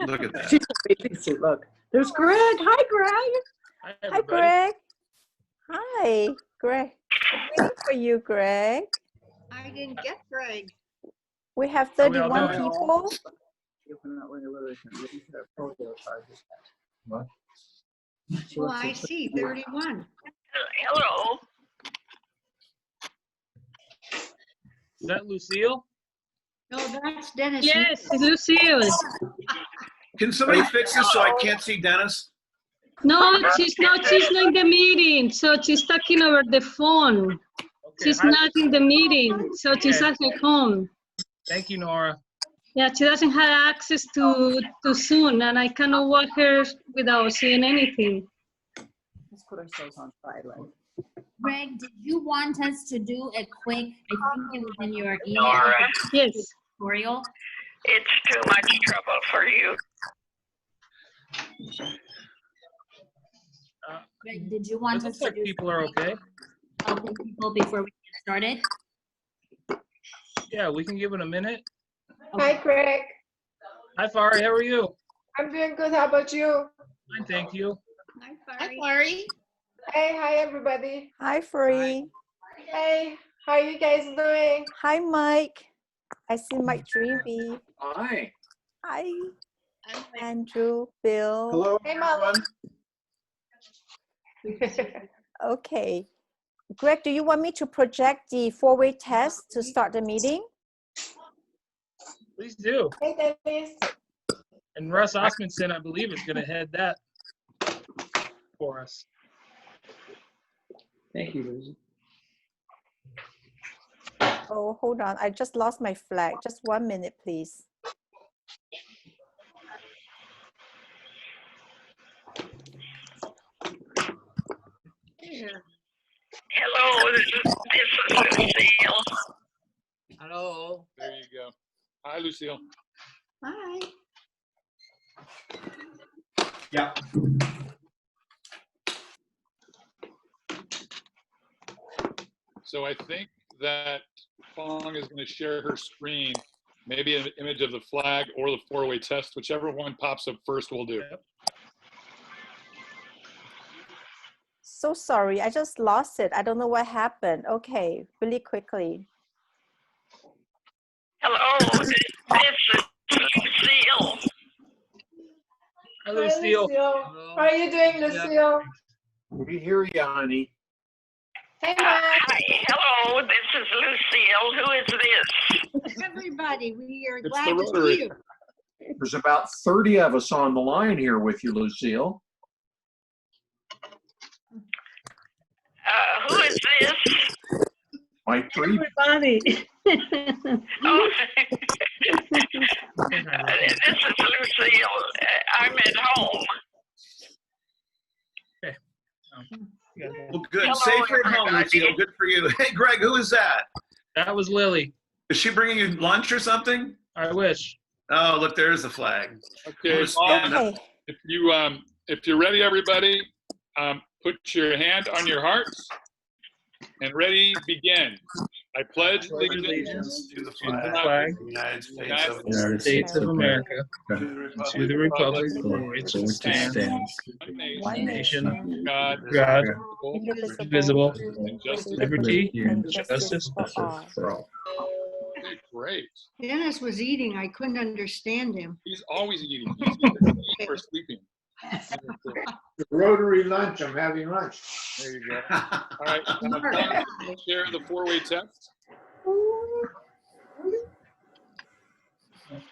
Look at that. She's a bathing suit. Look, there's Greg. Hi, Greg. Hi, Greg. Hi, Greg. Waiting for you, Greg. I didn't get Greg. We have How we all 31 doing? people. What? Well, I see 31. Hello. Is that Lucille? No, that's Dennis. Yes, it's Lucille. Can somebody fix this so I can't see Dennis? No, she's not in the meeting, so she's talking over the phone. Okay, She's hi. not in the meeting, so she's at her home. Thank you, Nora. Yeah, she doesn't have access to Zoom, and I cannot watch her without seeing anything. Let's put ourselves on silent. Greg, did you want us to do a quick, I think it was in your email Nora, Yes. tutorial? it's too much trouble for you. Greg, did you It want us looks to like do people are okay. helping people before we get started? Yeah, we can give it a minute. Hi, Greg. Hi, Fari. How are you? I'm doing good. How about you? Fine, thank you. Hi, Flurry. Hey, hi, everybody. Hi, Free. Hey, how are you guys doing? Hi, Mike. I see Mike Dreamy. Hi. Hi, Andrew, Bill. Hello, Hey, Mom. Okay. Greg, do you want me to project the four-way test to start the meeting? Please do. Hey, Dennis. And Russ Osmondson, I believe, is going to head that for us. Thank you, Lucy. Oh, hold on. I just lost my flag. Just 1 minute, please. Hello, this is Lucille. Hello. There you go. Hi, Lucille. Hi. Yeah. So I think that Fong is going to share her screen, maybe an image of the flag or the four-way test, whichever one pops up first will do. So sorry, I just lost it. I don't know what happened. Okay, really quickly. Hello, this is Lucille. Hi, Hi, Lucille. Lucille. How are you doing, Lucille? We hear you, honey. Hey, Mike. Hi, hello, this is Lucille. Who is this? Everybody, we are It's glad the to Rotary. see you. There's about 30 of us on the line here with you, Lucille. Who is this? Mike Tribune. Everybody. Oh, this is Lucille. I'm at home. Well, good. Hello, Safer at home, everybody. Lucille. Good for you. Hey, Greg, who is that? That was Lily. Is she bringing you lunch or something? I wish. Oh, look, there's the flag. Okay. Okay. If you're ready, everybody, put your hand on your hearts and ready, begin. I pledge allegiance To the To the flag flag of the United States United of United States of America, to the republic for which it stands, One nation, nation, God, God, indivisible, indivisible, and justice. liberty and and justice justice for all. Okay, great. Dennis was eating. I couldn't understand him. He's always eating. He's either eating or sleeping. Rotary lunch, I'm having lunch. There you go. All right. Share the four-way test.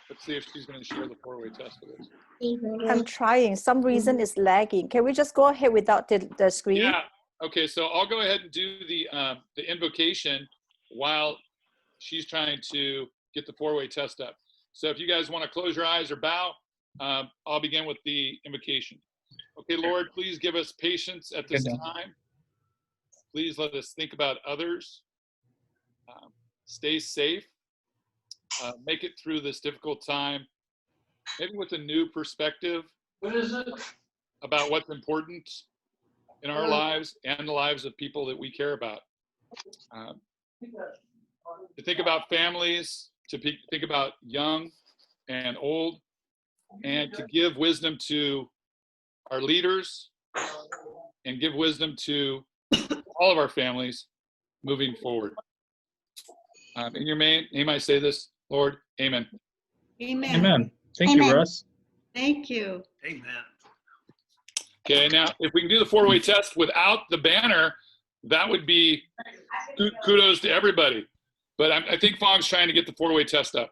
Let's see if she's going to share the four-way test with us. I'm trying. Some reason it's lagging. Can we just go ahead without the screen? Yeah. Okay. So I'll go ahead and do the invocation while she's trying to get the four-way test up. So if you guys want to close your eyes or bow, I'll begin with the invocation. Okay, Lord, please give us patience at this time. Please let us think about others. Stay safe. Make it through this difficult time, maybe with a new perspective about what's important in our lives and the lives of people that we care about. To think about families, to think about young and old, and to give wisdom to our leaders and give wisdom to all of our families moving forward. In your name I say this, Lord, amen. Amen. Amen. Thank Amen. you, Russ. Thank you. Amen. Okay, now if we can do the four-way test without the banner, that would be kudos to everybody. But I think Fog's trying to get the four-way test up.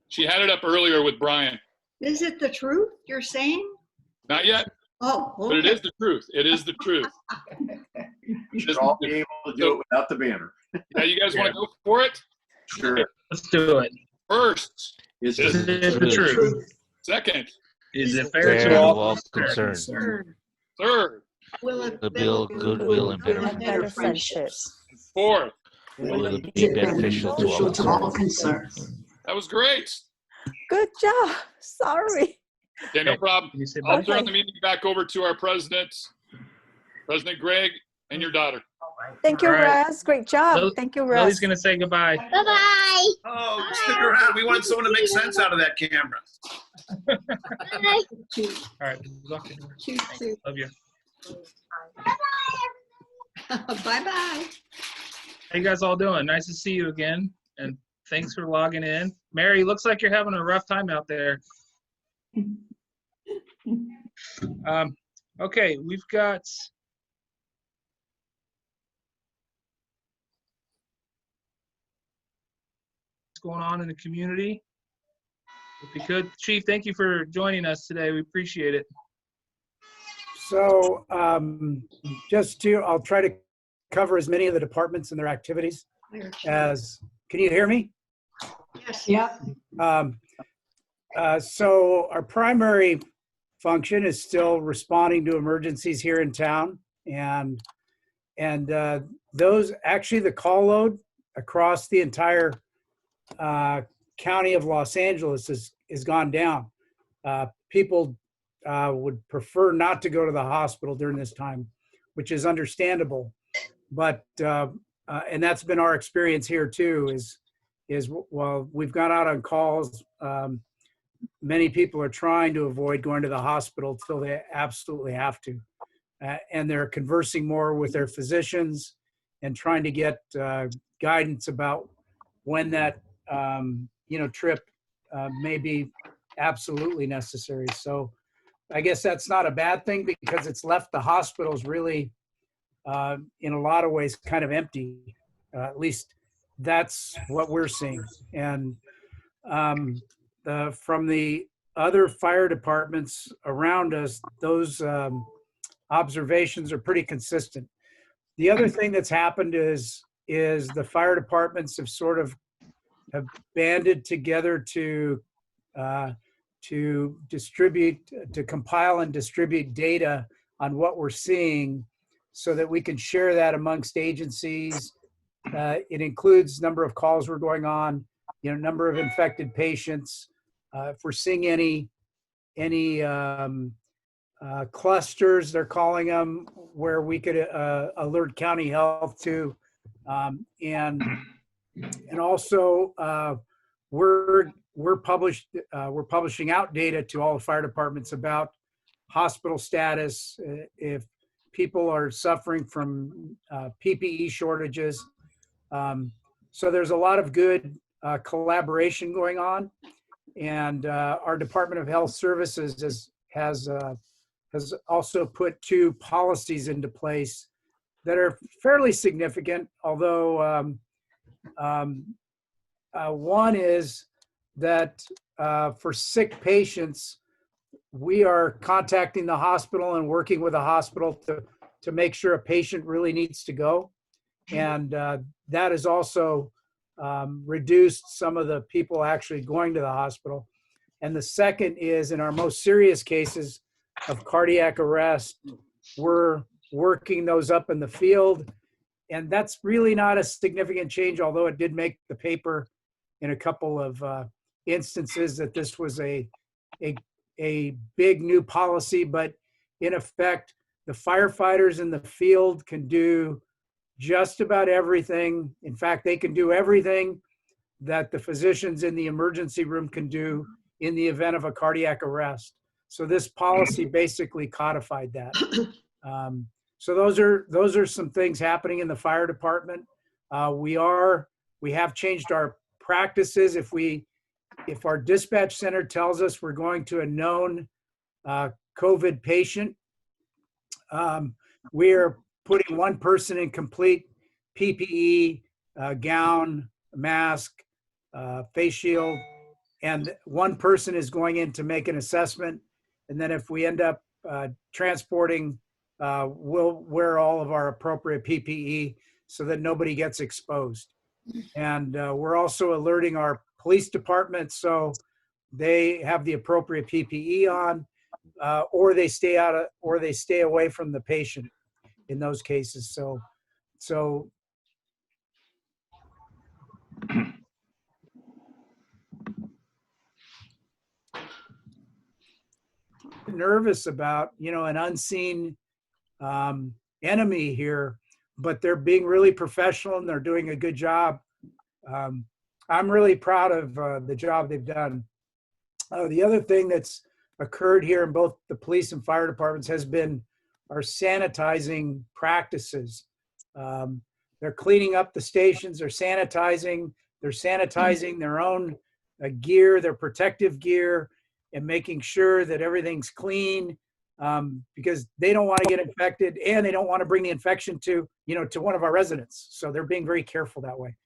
She had it up earlier with Brian. Is it the truth you're saying? Not yet, Oh, okay. but it is the truth. It is the truth. You should all be able to do it without the banner. Yeah, you guys want to go for it? Sure. Let's do it. First, Is Is it it the truth? second, Is it Fair fair to to all all concerned? concerned. third, Will it To build goodwill and better And better friendships. fourth. will it be beneficial to all concerned. That was great. Good job. Sorry. Okay, no problem. Can you say I'll bye? turn the meeting back over to our president, President Greg, and your daughter. Thank you, All right. Russ. Great job. Lil- Thank you, Lily's Russ. going to say goodbye. Bye-bye. Oh, stick around. We wanted someone to make sense out of that camera. All right. Thanks. Love you. Bye-bye. How you guys all doing? Nice to see you again. And thanks for logging in. Mary, looks like you're having a rough time out there. Okay, we've got what's going on in the community. If you could, Chief, thank you for joining us today. We appreciate it. So I'll try to cover as many of the departments and their activities as, can you hear me? Yes. Yep. So our primary function is still responding to emergencies here in town. And those, actually the call load across the entire county of Los Angeles is gone down. People would prefer not to go to the hospital during this time, which is understandable. But, and that's been our experience here too, is while we've gone out on calls, many people are trying to avoid going to the hospital till they absolutely have to. And they're conversing more with their physicians and trying to get guidance about when that, trip may be absolutely necessary. So I guess that's not a bad thing because it's left the hospitals really, in a lot of ways, kind of empty. At least that's what we're seeing. And from the other fire departments around us, those observations are pretty consistent. The other thing that's happened is the fire departments have banded together to compile and distribute data on what we're seeing so that we can share that amongst agencies. It includes number of calls we're going on, number of infected patients. If we're seeing any clusters, they're calling them, where we could alert county health to, and also we're publishing out data to all the fire departments about hospital status, if people are suffering from PPE shortages. So there's a lot of good collaboration going on, and our Department of Health Services has also put 2 policies into place that are fairly significant, although one is that for sick patients, we are contacting the hospital and working with the hospital to make sure a patient really needs to go. And that has also reduced some of the people actually going to the hospital. And the second is, in our most serious cases of cardiac arrest, we're working those up in the field. And that's really not a significant change, although it did make the paper in a couple of instances that this was a big new policy. But in effect, the firefighters in the field can do just about everything. In fact, they can do everything that the physicians in the emergency room can do in the event of a cardiac arrest. So this policy basically codified that. So those are some things happening in the fire department. We have changed our practices. If our dispatch center tells us we're going to a known COVID patient, we are putting one person in complete PPE, gown, mask, face shield, and one person is going in to make an assessment. And then if we end up transporting, we'll wear all of our appropriate PPE so that nobody gets exposed. And we're also alerting our police department so they have the appropriate PPE on, or they stay away from the patient in those cases. So nervous about, an unseen enemy here, but they're being really professional and they're doing a good job. I'm really proud of the job they've done. The other thing that's occurred here in both the police and fire departments has been our sanitizing practices. They're cleaning up the stations, they're sanitizing their own gear, their protective gear, and making sure that everything's clean, because they don't want to get infected and they don't want to bring the infection to one of our residents. So they're being very careful that way.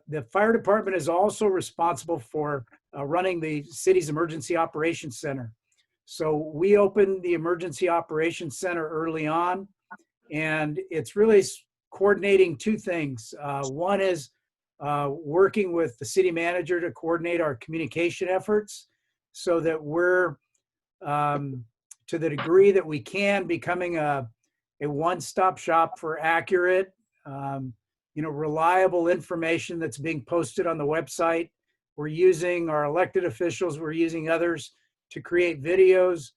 The fire department is also responsible for running the city's emergency operations center. So we opened the emergency operations center early on, and it's really coordinating two things. One is working with the city manager to coordinate our communication efforts so that we're, to the degree that we can, becoming a one-stop shop for accurate, reliable information that's being posted on the website. We're using our elected officials, we're using others to create videos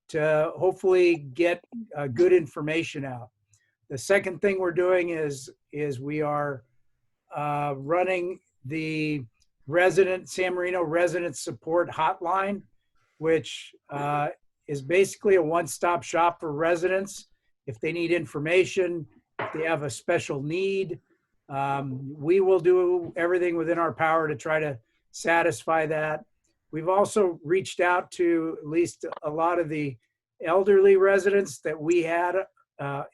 to hopefully get good information out. The second thing we're doing is we are running the San Marino resident support hotline, which is basically a one-stop shop for residents. If they need information, if they have a special need, we will do everything within our power to try to satisfy that. We've also reached out to at least a lot of the elderly residents that we had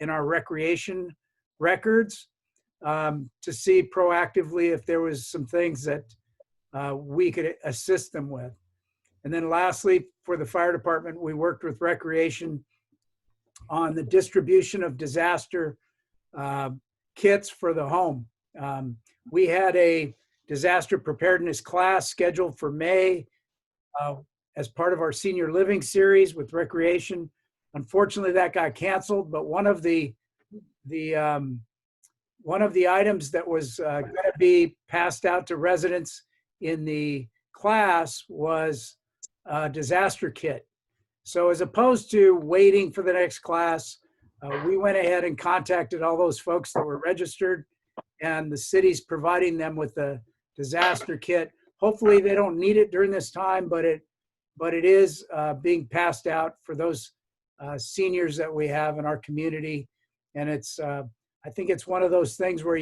in our recreation records to see proactively if there was some things that we could assist them with. And then lastly, for the fire department, we worked with recreation on the distribution of disaster kits for the home. We had a disaster preparedness class scheduled for May as part of our senior living series with recreation. Unfortunately, that got canceled, but one of the items that was going to be passed out to residents in the class was a disaster kit. So as opposed to waiting for the next class, we went ahead and contacted all those folks that were registered, and the city's providing them with a disaster kit. Hopefully they don't need it during this time, but it is being passed out for those seniors that we have in our community. And it's I think it's one of those things where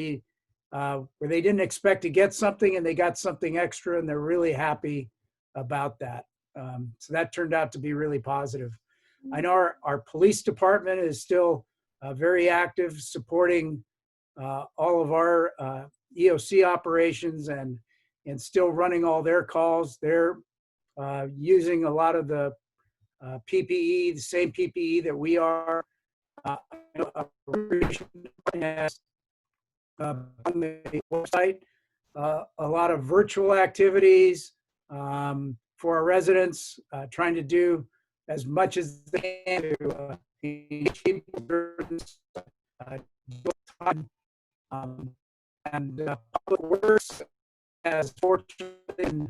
where they didn't expect to get something and they got something extra, and they're really happy about that. So that turned out to be really positive. I know our police department is still very active, supporting all of our EOC operations and still running all their calls. They're using a lot of the PPE, the same PPE that we are. On the website, a lot of virtual activities for our residents, trying to do as much as they can to keep and public works as fortunately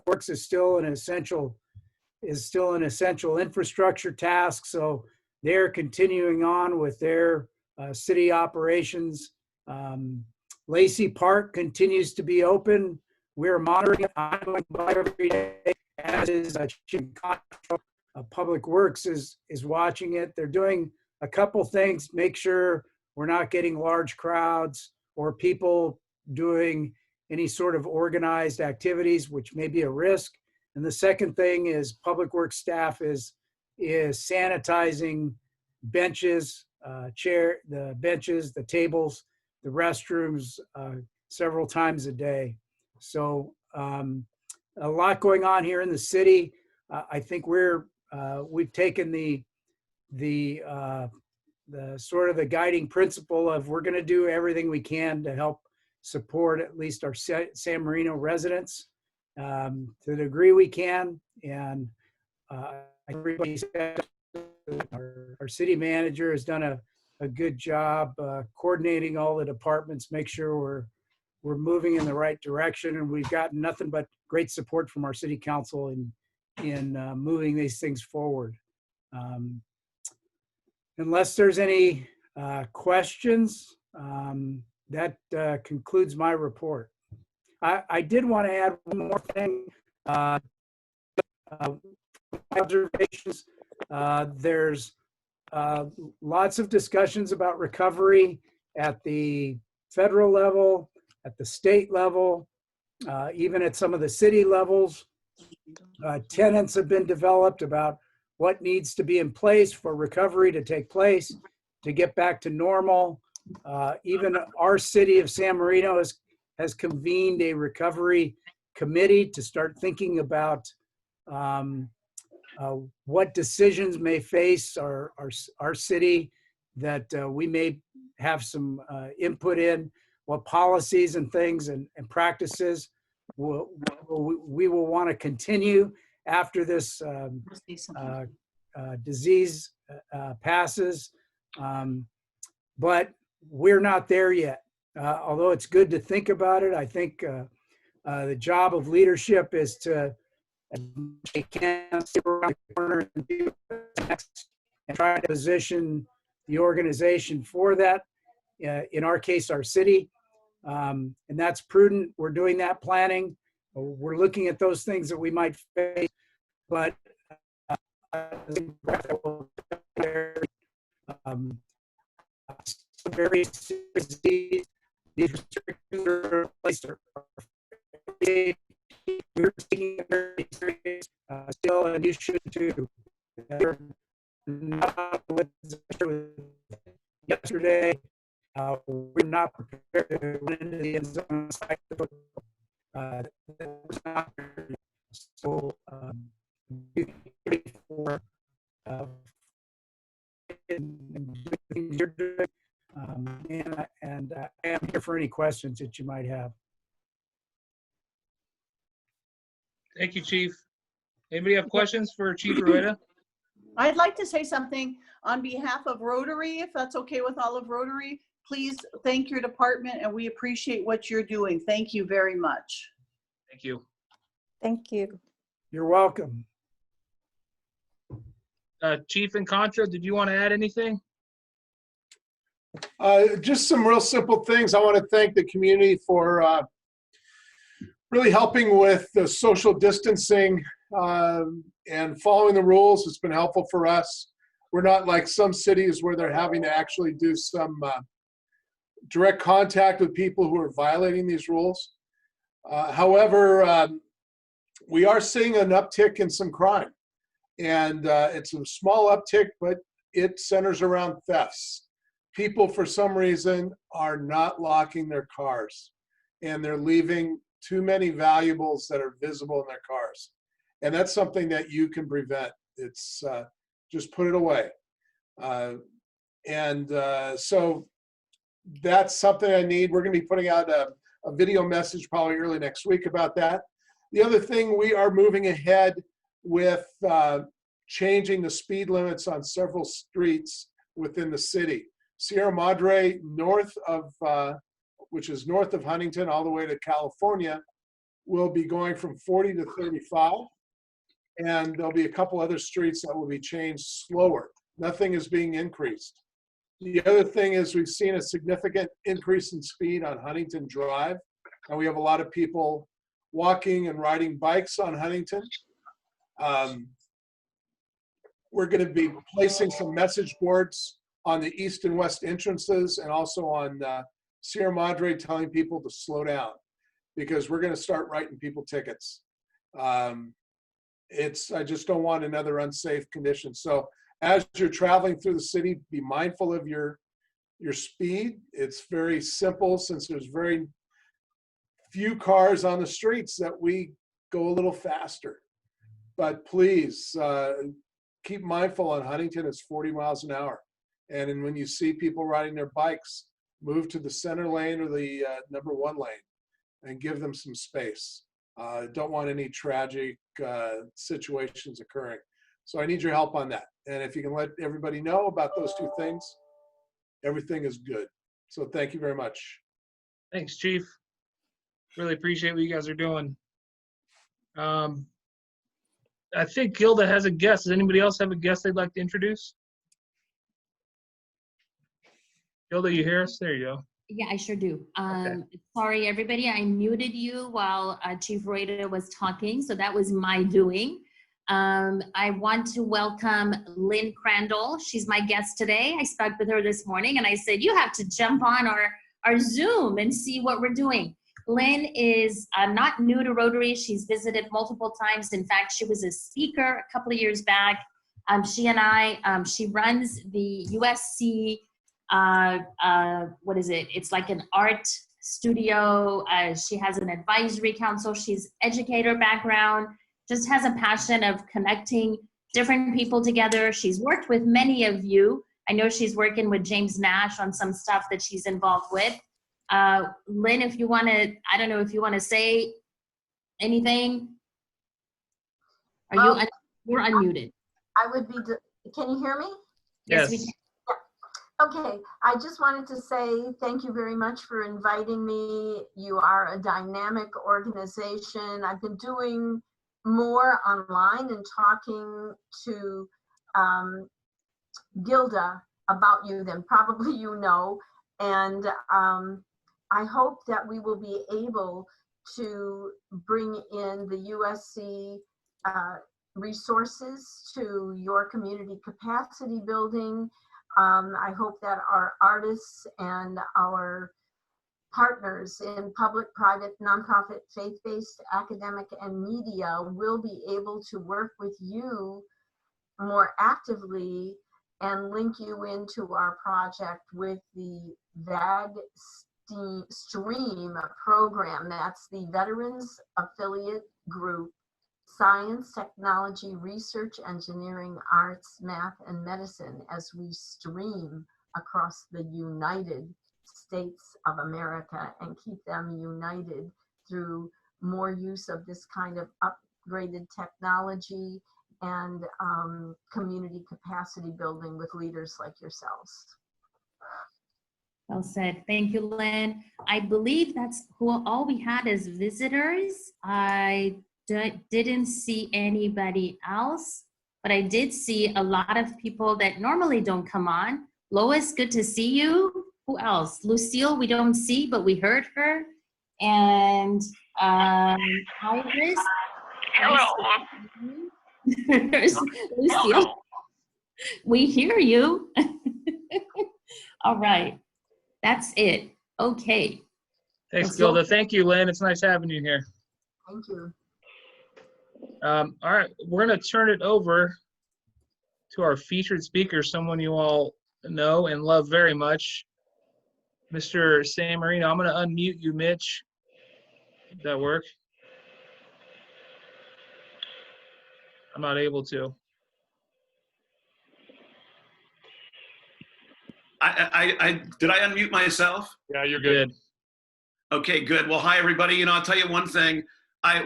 works is still an essential infrastructure task. So they're continuing on with their city operations. Lacey Park continues to be open. we're monitoring it. I'm going by every day, as is Chief Public Works is watching it. They're doing a couple things, make sure we're not getting large crowds or people doing any sort of organized activities, which may be a risk. And the second thing is Public Works staff is sanitizing benches, the benches, the tables, the restrooms several times a day. So a lot going on here in the city. I think we've taken the sort of the guiding principle of we're going to do everything we can to help support at least our San Marino residents to the degree we can. And everybody said our city manager has done a good job coordinating all the departments, make sure we're moving in the right direction. And we've gotten nothing but great support from our city council in moving these things forward. Unless there's any questions, that concludes my report. I did want to add one more thing. Observations. There's lots of discussions about recovery at the federal level, at the state level, even at some of the city levels. Tenets have been developed about what needs to be in place for recovery to take place, to get back to normal. Even our city of San Marino has convened a recovery committee to start thinking about what decisions may face our city that we may have some input in, what policies and things and practices we will want to continue after this disease passes. But we're not there yet. Although it's good to think about it, I think the job of leadership is to they can sit around the corner and do next and try to position the organization for that. In our case, our city, and that's prudent. We're doing that planning. We're looking at those things that we might face, but very serious. These restrictions are placed. We're taking it very serious still, and you should too. Yesterday, we're not prepared to run into the end zone. So, for you're doing, and I am here for any questions that you might have. Thank you, Chief. Anybody have questions for Chief Rueda? I'd like to say something on behalf of Rotary, if that's okay with all of Rotary. Please thank your department, and we appreciate what you're doing. Thank you very much. Thank you. Thank you. You're welcome. Chief and Contra, did you want to add anything? Just some real simple things. I want to thank the community for really helping with the social distancing and following the rules. It's been helpful for us. We're not like some cities where they're having to actually do some direct contact with people who are violating these rules. However, we are seeing an uptick in some crime. And it's a small uptick, but it centers around thefts. People, for some reason, are not locking their cars, and they're leaving too many valuables that are visible in their cars. And that's something that you can prevent. It's just put it away. So that's something I need. We're going to be putting out a video message probably early next week about that. The other thing, we are moving ahead with changing the speed limits on several streets within the city. Sierra Madre, north of, which is north of Huntington all the way to California, will be going from 40 to 35. And there'll be a couple other streets that will be changed slower. Nothing is being increased. The other thing is we've seen a significant increase in speed on Huntington Drive. And we have a lot of people walking and riding bikes on Huntington. We're going to be placing some message boards on the east and west entrances and also on Sierra Madre, telling people to slow down because we're going to start writing people tickets. I just don't want another unsafe condition. So as you're traveling through the city, be mindful of your speed. It's very simple since there's very few cars on the streets that we go a little faster. But please keep mindful on Huntington, it's 40 miles an hour. And then when you see people riding their bikes, move to the center lane or the number 1 lane and give them some space. Don't want any tragic situations occurring. So I need your help on that. And if you can let everybody know about those 2 things, everything is good. So thank you very much. Thanks, Chief. Really appreciate what you guys are doing. I think Gilda has a guest. Does anybody else have a guest they'd like to introduce? Gilda, you hear us? There you go. Yeah, I sure do. Okay. Sorry, everybody. I muted you while Chief Reuter was talking, so that was my doing. I want to welcome Lynn Crandall. She's my guest today. I spoke with her this morning, and I said, you have to jump on our Zoom and see what we're doing. Lynn is not new to Rotary. She's visited multiple times. In fact, she was a speaker a couple of years back. She runs the USC, what is it? It's like an art studio. She has an advisory council. She's educator background, just has a passion of connecting different people together. She's worked with many of you. I know she's working with James Nash on some stuff that she's involved with. Lynn, if you want to, I don't know if you want to say anything. You're unmuted. I would be, can you hear me? Yes. We can. Yeah. Okay, I just wanted to say thank you very much for inviting me. You are a dynamic organization. I've been doing more online and talking to Gilda about you than probably you know. And I hope that we will be able to bring in the USC resources to your community capacity building. I hope that our artists and our partners in public, private, nonprofit, faith-based, academic, and media will be able to work with you more actively and link you into our project with the VAG Stream program. That's the Veterans Affiliate Group, Science, Technology, Research, Engineering, Arts, Math, and Medicine as we stream across the United States of America and keep them united through more use of this kind of upgraded technology and community capacity building with leaders like yourselves. Well said. Thank you, Lynn. I believe that's all we had as visitors. I didn't see anybody else, but I did see a lot of people that normally don't come on. Lois, good to see you. Who else? Lucille, we don't see, but we heard her. And Iris. Hello. Lucille, we hear you. All right, that's it. Okay. Thanks, Gilda. Thank you, Lynn. It's nice having you here. Thank you. All right, we're going to turn it over to our featured speaker, someone you all know and love very much, Mr. San Marino. I'm going to unmute you, Mitch. Did that work? I'm not able to. Did I unmute myself? Yeah, you're good. Okay, good. Well, hi, everybody. You know, I'll tell you one thing.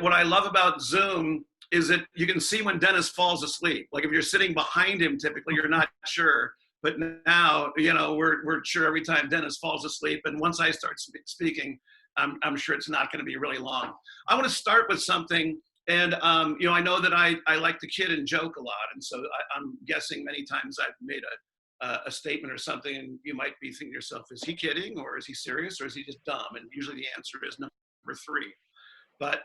What I love about Zoom is that you can see when Dennis falls asleep. Like if you're sitting behind him, typically you're not sure. But now, you know, we're sure every time Dennis falls asleep. And once I start speaking, I'm sure it's not going to be really long. I want to start with something. And, you know, I know that I like to kid and joke a lot. And so I'm guessing many times I've made a statement or something, and you might be thinking to yourself, is he kidding, or is he serious, or is he just dumb? And usually the answer is number 3. but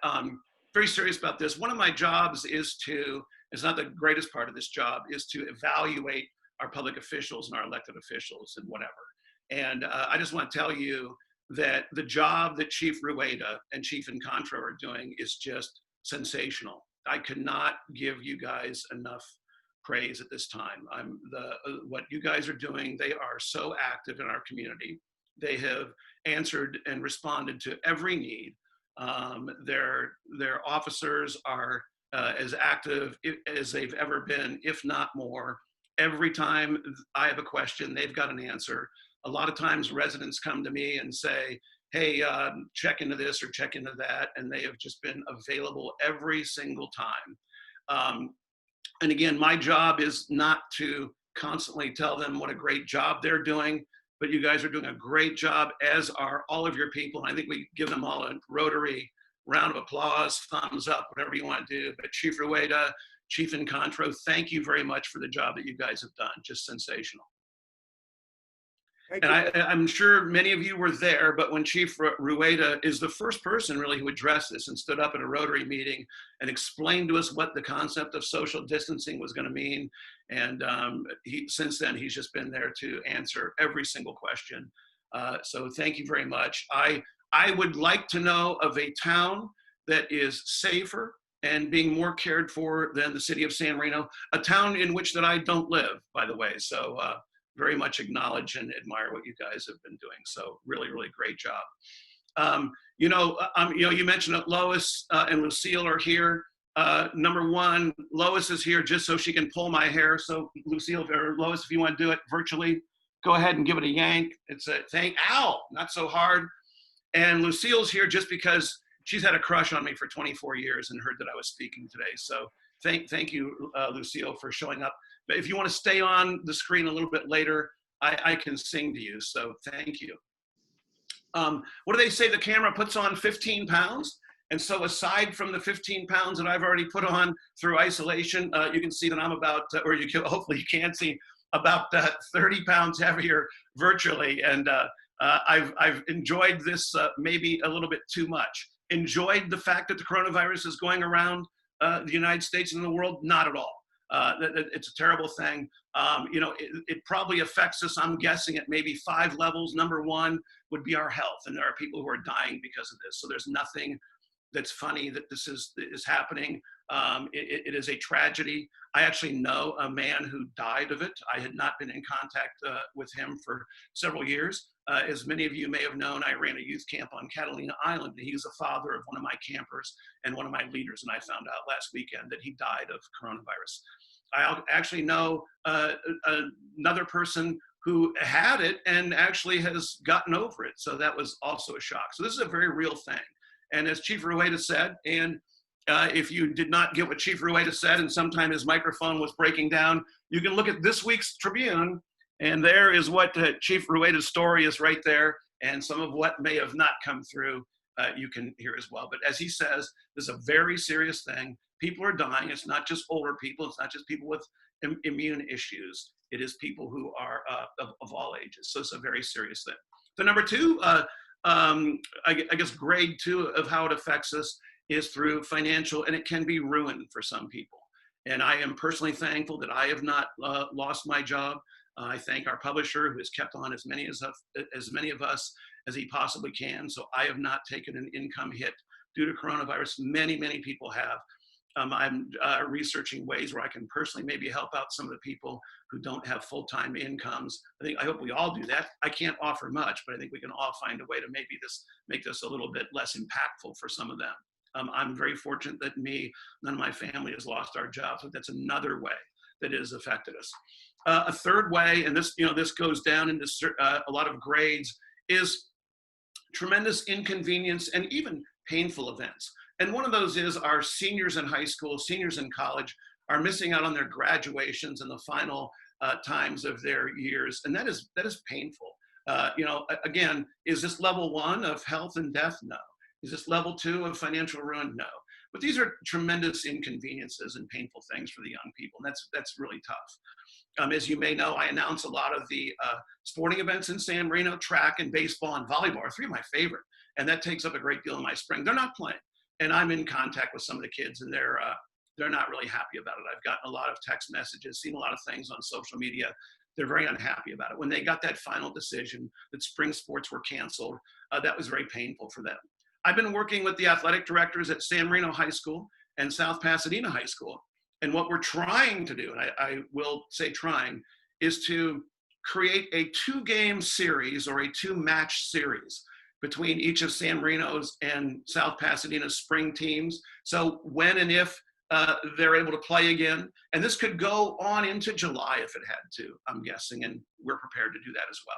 very serious about this. One of my jobs is to, it's not the greatest part of this job, is to evaluate our public officials and our elected officials and whatever. And I just want to tell you that the job that Chief Rueda and Chief Incontro are doing is just sensational. I could not give you guys enough praise at this time. What you guys are doing, they are so active in our community. They have answered and responded to every need. Their officers are as active as they've ever been, if not more. Every time I have a question, they've got an answer. A lot of times residents come to me and say, hey, check into this or check into that, and they have just been available every single time. And again, my job is not to constantly tell them what a great job they're doing, but you guys are doing a great job, as are all of your people. And I think we give them all a Rotary round of applause, thumbs up, whatever you want to do. But Chief Rueda, Chief Incontro, thank you very much for the job that you guys have done. Just sensational. And I'm sure many of you were there, but when Chief Rueda is the first person really who addressed this and stood up at a Rotary meeting and explained to us what the concept of social distancing was going to mean. And since then, he's just been there to answer every single question. So thank you very much. I would like to know of a town that is safer and being more cared for than the city of San Marino, a town in which that I don't live, by the way. So very much acknowledge and admire what you guys have been doing. So really, really great job. You mentioned that Lois and Lucille are here. Number one, Lois is here just so she can pull my hair. So Lucille or Lois, if you want to do it virtually, go ahead and give it a yank. It's a thank, ow, not so hard. And Lucille's here just because she's had a crush on me for 24 years and heard that I was speaking today. So thank you, Lucille, for showing up. But if you want to stay on the screen a little bit later, I can sing to you. So thank you. What do they say? The camera puts on 15 pounds. And so aside from the 15 pounds that I've already put on through isolation, you can see that I'm about, or you can, hopefully you can see, about 30 pounds heavier virtually. And I've enjoyed this maybe a little bit too much. Enjoyed the fact that the coronavirus is going around the United States and the world? Not at all. It's a terrible thing. It probably affects us, I'm guessing, at maybe 5 levels. Number one would be our health, and there are people who are dying because of this. So there's nothing that's funny that this is happening. It is a tragedy. I actually know a man who died of it. I had not been in contact with him for several years. As many of you may have known, I ran a youth camp on Catalina Island. He was the father of one of my campers and one of my leaders, and I found out last weekend that he died of coronavirus. I actually know another person who had it and actually has gotten over it. So that was also a shock. So this is a very real thing. And as Chief Rueda said, and if you did not get what Chief Rueda said and sometime his microphone was breaking down, you can look at this week's Tribune, and there is what Chief Rueda's story is right there, and some of what may have not come through you can hear as well. But as he says, this is a very serious thing. People are dying. It's not just older people. It's not just people with immune issues. It is people who are of all ages. So it's a very serious thing. The number two, I guess grade 2 of how it affects us is through financial, and it can be ruin for some people. And I am personally thankful that I have not lost my job. I thank our publisher who has kept on as many of us as he possibly can. So I have not taken an income hit due to coronavirus. Many, many people have. I'm researching ways where I can personally maybe help out some of the people who don't have full-time incomes. I hope we all do that. I can't offer much, but I think we can all find a way to maybe make this a little bit less impactful for some of them. I'm very fortunate that none of my family has lost our jobs, but that's another way that has affected us. A third way, and this goes down into a lot of grades, is tremendous inconvenience and even painful events. And one of those is our seniors in high school, seniors in college are missing out on their graduations and the final times of their years. And that is painful. Again, is this level 1 of health and death? No. Is this level 2 of financial ruin? No. But these are tremendous inconveniences and painful things for the young people. And that's really tough. As you may know, I announce a lot of the sporting events in San Marino. Track and baseball and volleyball are 3 of my favorite. And that takes up a great deal of my spring. They're not playing. and I'm in contact with some of the kids, and they're not really happy about it. I've gotten a lot of text messages, seen a lot of things on social media. They're very unhappy about it. When they got that final decision that spring sports were canceled, that was very painful for them. I've been working with the athletic directors at San Marino High School and South Pasadena High School. And what we're trying to do, and I will say trying, is to create a 2-game series or a 2-match series between each of San Marino's and South Pasadena's spring teams. So when and if they're able to play again, and this could go on into July if it had to, I'm guessing, and we're prepared to do that as well.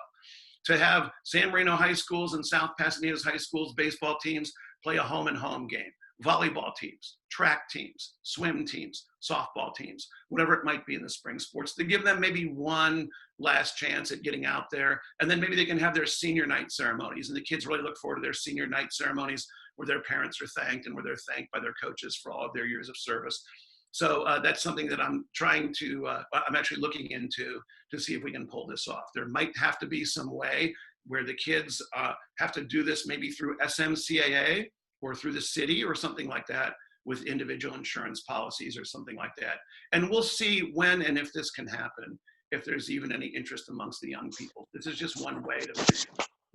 To have San Marino High Schools and South Pasadena's High Schools baseball teams play a home and home game, volleyball teams, track teams, swim teams, softball teams, whatever it might be in the spring sports, to give them maybe one last chance at getting out there. And then maybe they can have their senior night ceremonies, and the kids really look forward to their senior night ceremonies where their parents are thanked and where they're thanked by their coaches for all of their years of service. So that's something that I'm trying to, I'm actually looking into to see if we can pull this off. There might have to be some way where the kids have to do this maybe through SMCAA or through the city or something like that with individual insurance policies or something like that. And we'll see when and if this can happen, if there's even any interest amongst the young people. This is just one way to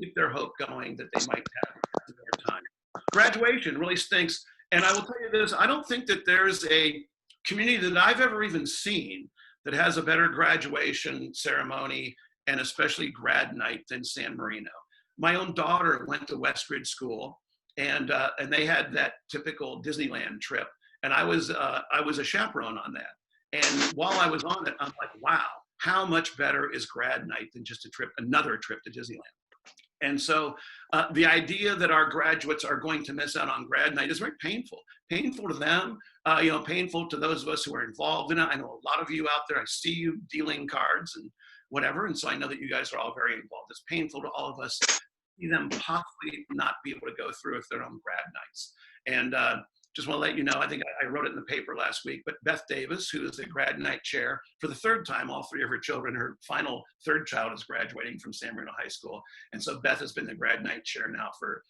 keep their hope going that they might have their time. Graduation really stinks. And I will tell you this, I don't think that there's a community that I've ever even seen that has a better graduation ceremony and especially grad night than San Marino. My own daughter went to Westridge School, and they had that typical Disneyland trip, and I was a chaperone on that. And while I was on it, I'm like, wow, how much better is grad night than just another trip to Disneyland? And so the idea that our graduates are going to miss out on grad night is very painful. Painful to them, painful to those of us who are involved in it. I know a lot of you out there, I see you dealing cards and whatever, and so I know that you guys are all very involved. It's painful to all of us to see them possibly not be able to go through with their own grad nights. And just want to let you know, I think I wrote it in the paper last week, but Beth Davis, who is the grad night chair for the 3rd time, all 3 of her children, her final 3rd child is graduating from San Marino High School. And so Beth has been the grad night chair now for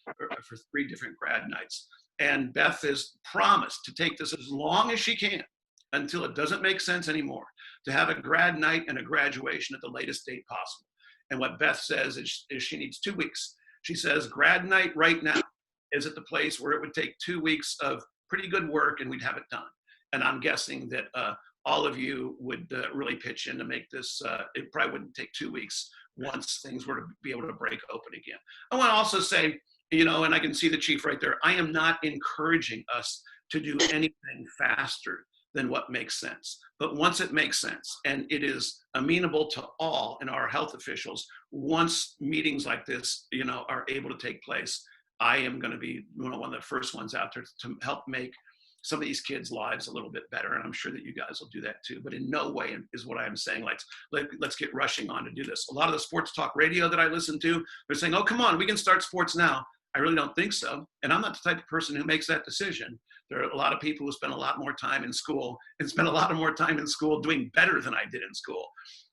3 different grad nights. And Beth has promised to take this as long as she can until it doesn't make sense anymore, to have a grad night and a graduation at the latest date possible. And what Beth says is she needs 2 weeks. She says grad night right now is at the place where it would take 2 weeks of pretty good work and we'd have it done. And I'm guessing that all of you would really pitch in to make this, it probably wouldn't take 2 weeks once things were to be able to break open again. I want to also say, and I can see the chief right there, I am not encouraging us to do anything faster than what makes sense. But once it makes sense and it is amenable to all in our health officials, once meetings like this, are able to take place, I am going to be one of the first ones out there to help make some of these kids' lives a little bit better. And I'm sure that you guys will do that too. But in no way is what I'm saying, let's get rushing on to do this. A lot of the sports talk radio that I listen to, they're saying, oh, come on, we can start sports now. I really don't think so. And I'm not the type of person who makes that decision. There are a lot of people who spend a lot more time in school and spend a lot more time in school doing better than I did in school,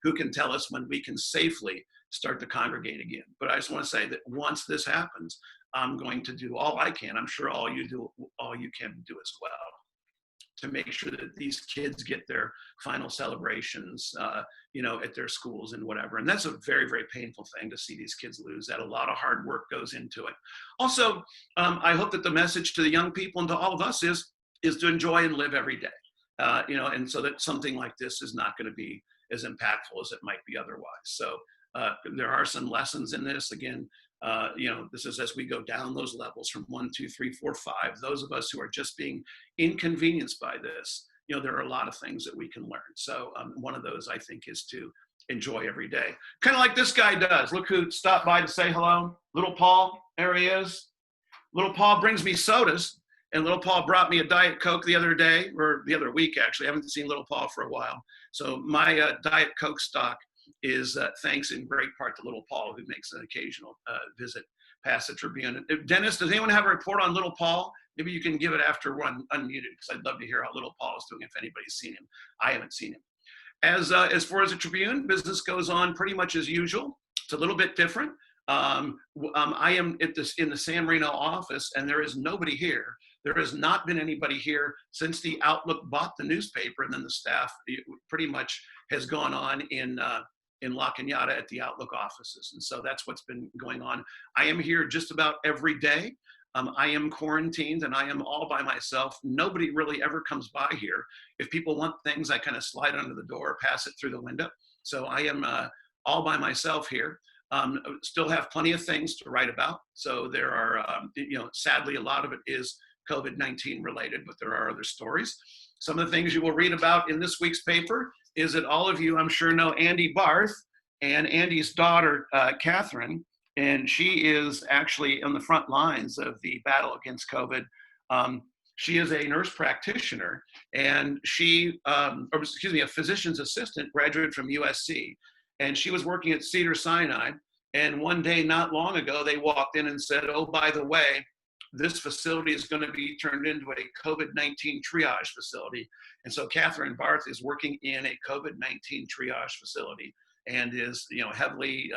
who can tell us when we can safely start to congregate again. But I just want to say that once this happens, I'm going to do all I can. I'm sure all you can do as well to make sure that these kids get their final celebrations, at their schools and whatever. And that's a very, very painful thing to see these kids lose. That a lot of hard work goes into it. Also, I hope that the message to the young people and to all of us is to enjoy and live every day. And so that something like this is not going to be as impactful as it might be otherwise. So there are some lessons in this. Again, this is as we go down those levels from 1, 2, 3, 4, 5. Those of us who are just being inconvenienced by this, there are a lot of things that we can learn. So one of those, I think, is to enjoy every day. Kind of like this guy does. Look who stopped by to say hello. Little Paul, there he is. Little Paul brings me sodas. And Little Paul brought me a Diet Coke the other day, or the other week, actually. I haven't seen Little Paul for a while. So my Diet Coke stock is thanks in great part to Little Paul, who makes an occasional visit past the Tribune. Dennis, does anyone have a report on Little Paul? Maybe you can give it after we're unmuted, because I'd love to hear how Little Paul is doing if anybody's seen him. I haven't seen him. As far as the Tribune, business goes on pretty much as usual. It's a little bit different. I am in the San Marino office, and there is nobody here There has not been anybody here since the Outlook bought the newspaper, and then the staff pretty much has gone on in La Cañada at the Outlook offices. And so that's what's been going on. I am here just about every day. I am quarantined and I am all by myself. Nobody really ever comes by here. If people want things, I kind of slide under the door, pass it through the window. So I am all by myself here. Still have plenty of things to write about. So there are, sadly, a lot of it is COVID-19 related, but there are other stories. Some of the things you will read about in this week's paper is that all of you, I'm sure, know Andy Barth and Andy's daughter, Catherine. And she is actually on the front lines of the battle against COVID. She is a nurse practitioner, and a physician's assistant, graduated from USC. And she was working at Cedars-Sinai. And one day, not long ago, they walked in and said, oh, by the way, this facility is going to be turned into a COVID-19 triage facility. And so Catherine Barth is working in a COVID-19 triage facility and is, heavily,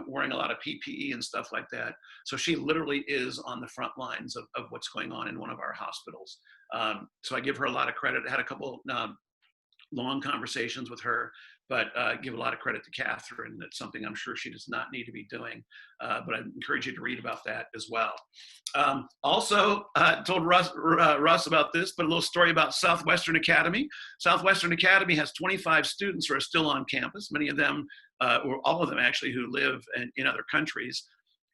wearing a lot of PPE and stuff like that. So she literally is on the front lines of what's going on in one of our hospitals. So I give her a lot of credit. I had a couple long conversations with her, but give a lot of credit to Catherine. That's something I'm sure she does not need to be doing, but I encourage you to read about that as well. Also, told Russ about this, but a little story about Southwestern Academy. Southwestern Academy has 25 students who are still on campus, many of them, or all of them actually, who live in other countries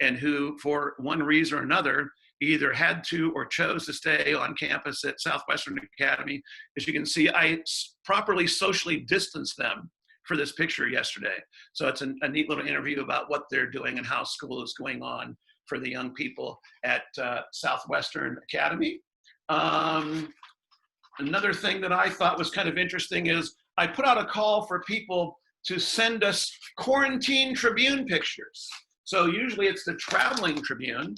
and who, for one reason or another, either had to or chose to stay on campus at Southwestern Academy. As you can see, I properly socially distanced them for this picture yesterday. So it's a neat little interview about what they're doing and how school is going on for the young people at Southwestern Academy. Another thing that I thought was kind of interesting is I put out a call for people to send us quarantine Tribune pictures. So usually it's the traveling Tribune.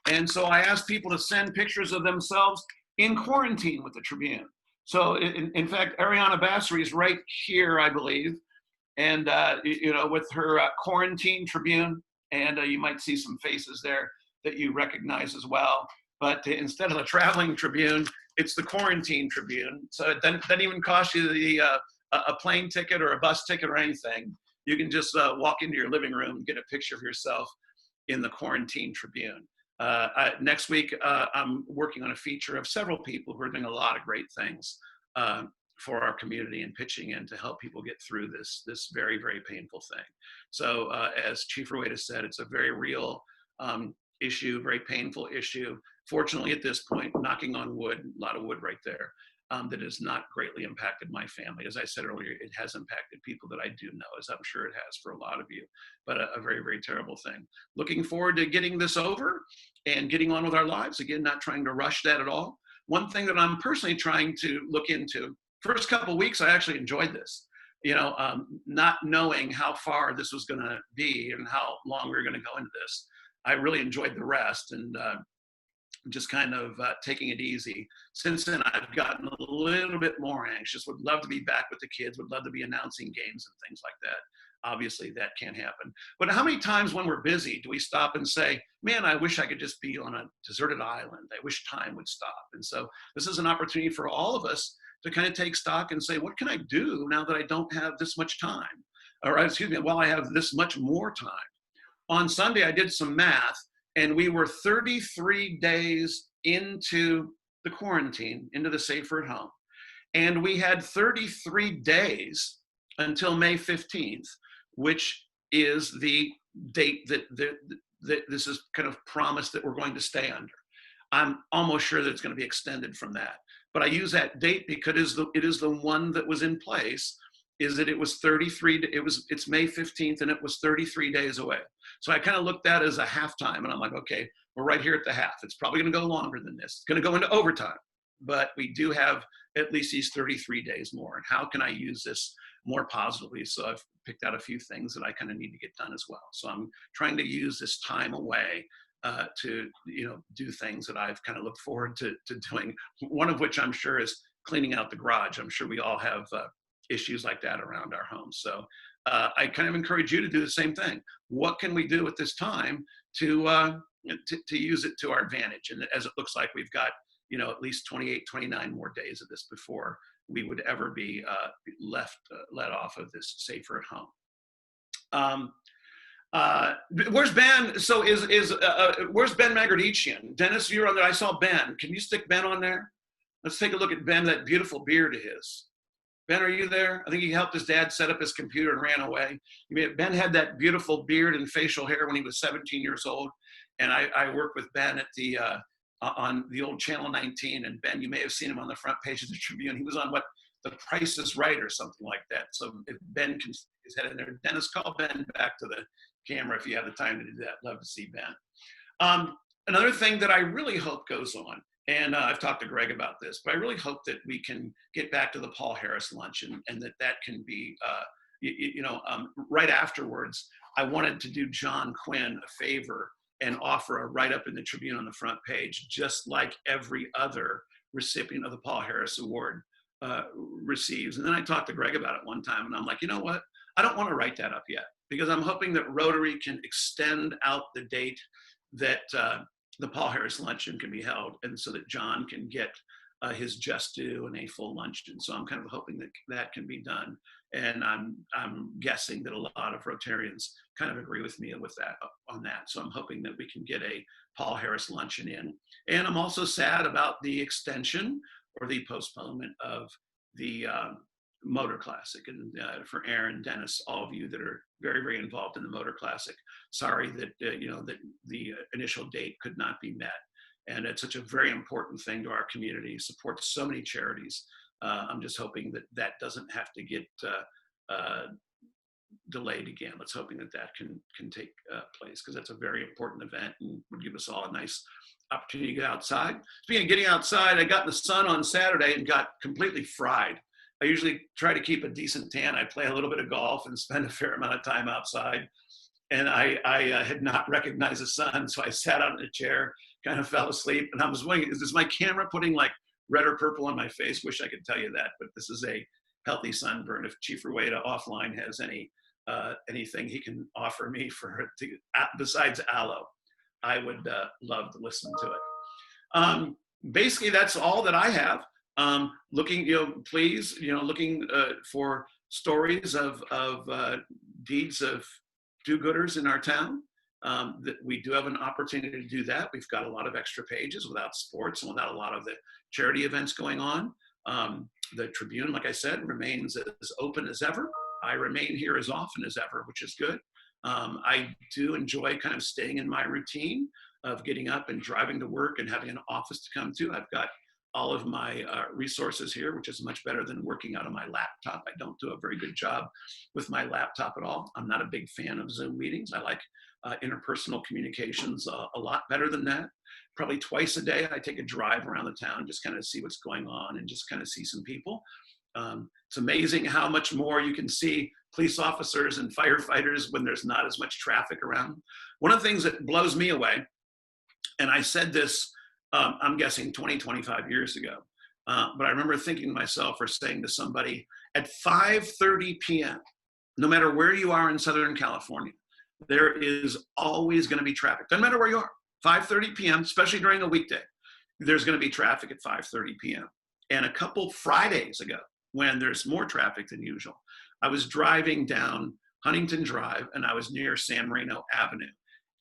And so I asked people to send pictures of themselves in quarantine with the Tribune. So in fact, Ariana Bassary is right here, I believe. And, with her quarantine Tribune, and you might see some faces there that you recognize as well. But instead of the traveling Tribune, it's the quarantine Tribune. So it doesn't even cost you a plane ticket or a bus ticket or anything. You can just walk into your living room and get a picture of yourself in the quarantine Tribune. Next week, I'm working on a feature of several people who are doing a lot of great things for our community and pitching in to help people get through this very, very painful thing. So as Chief Rueda said, it's a very real issue, very painful issue. Fortunately, at this point, knocking on wood, a lot of wood right there, that has not greatly impacted my family. As I said earlier, it has impacted people that I do know, as I'm sure it has for a lot of you, but a very, very terrible thing. Looking forward to getting this over and getting on with our lives. Again, not trying to rush that at all. One thing that I'm personally trying to look into, first couple of weeks, I actually enjoyed this, not knowing how far this was gonna be and how long we were gonna go into this. I really enjoyed the rest and just kind of taking it easy. Since then, I've gotten a little bit more anxious, would love to be back with the kids, would love to be announcing games and things like that. Obviously, that can't happen. But how many times when we're busy do we stop and say, man, I wish I could just be on a deserted island. I wish time would stop. And so this is an opportunity for all of us to kind of take stock and say, what can I do now that I don't have this much time? Or excuse me, while I have this much more time. On Sunday, I did some math, and we were 33 days into the quarantine, into the safer at home. And we had 33 days until May 15th, which is the date that this is kind of promised that we're going to stay under. I'm almost sure that it's going to be extended from that. But I use that date because it is the one that was in place, is that it was it's May 15th and it was 33 days away. So I kind of looked at it as a halftime and I'm like, okay, we're right here at the half. It's probably gonna go longer than this. It's gonna go into overtime, but we do have at least these 33 days more. And how can I use this more positively? So I've picked out a few things that I kind of need to get done as well. So I'm trying to use this time away to do things that I've kind of looked forward to doing. One of which I'm sure is cleaning out the garage. I'm sure we all have issues like that around our homes. So I kind of encourage you to do the same thing. What can we do at this time to use it to our advantage? And as it looks like we've got at least 28, 29 more days of this before we would ever be let off of this safer at home. Where's Ben? So where's Ben Magradician? Dennis, you're on there. I saw Ben. Can you stick Ben on there? Let's take a look at Ben, that beautiful beard of his. Ben, are you there? I think he helped his dad set up his computer and ran away. Ben had that beautiful beard and facial hair when he was 17 years old. And I worked with Ben at on the old Channel 19. And Ben, you may have seen him on the front page of the Tribune. He was on The Price is Right or something like that. So if Ben can stick his head in there, Dennis, call Ben back to the camera if you have the time to do that. Love to see Ben. Another thing that I really hope goes on, and I've talked to Greg about this, but I really hope that we can get back to the Paul Harris luncheon, and that can be, right afterwards. I wanted to do John Quinn a favor and offer a write-up in the Tribune on the front page, just like every other recipient of the Paul Harris Award receives. And then I talked to Greg about it one time, and I'm like, you know what? I don't want to write that up yet, because I'm hoping that Rotary can extend out the date that the Paul Harris luncheon can be held, and so that John can get his just due and a full luncheon. So I'm kind of hoping that that can be done, and I'm guessing that a lot of Rotarians kind of agree with me with that on that. So I'm hoping that we can get a Paul Harris luncheon in. And I'm also sad about the extension or the postponement of the Motor Classic. And for Aaron, Dennis, all of you that are very, very involved in the Motor Classic, sorry that that the initial date could not be met. And it's such a very important thing to our community. Supports so many charities. I'm just hoping that that doesn't have to get delayed again. Let's hoping that that can take place, because that's a very important event and would give us all a nice opportunity to get outside. Speaking of getting outside, I got in the sun on Saturday and got completely fried. I usually try to keep a decent tan. I play a little bit of golf and spend a fair amount of time outside. And I had not recognized the sun, so I sat out in a chair, kind of fell asleep. And I was wondering, is this my camera putting like red or purple on my face? Wish I could tell you that, but this is a healthy sunburn. If Chief Rueda offline has anything he can offer me besides aloe, I would love to listen to it. Basically, that's all that I have. Looking, please, looking for stories of deeds of do-gooders in our town. That we do have an opportunity to do that. We've got a lot of extra pages without sports and without a lot of the charity events going on. The Tribune, like I said, remains as open as ever. I remain here as often as ever, which is good. I do enjoy kind of staying in my routine of getting up and driving to work and having an office to come to. I've got all of my resources here, which is much better than working out of my laptop. I don't do a very good job with my laptop at all. I'm not a big fan of Zoom meetings. I like interpersonal communications a lot better than that. Probably twice a day, I take a drive around the town, just kind of see what's going on and just kind of see some people. It's amazing how much more you can see police officers and firefighters when there's not as much traffic around. One of the things that blows me away, and I said this, I'm guessing 20, 25 years ago, but I remember thinking to myself or saying to somebody, at 5:30 p.m., no matter where you are in Southern California, there is always going to be traffic. Doesn't matter where you are. 5:30 p.m., especially during a weekday, there's going to be traffic at 5:30 p.m. And a couple Fridays ago, when there's more traffic than usual, I was driving down Huntington Drive and I was near San Marino Avenue.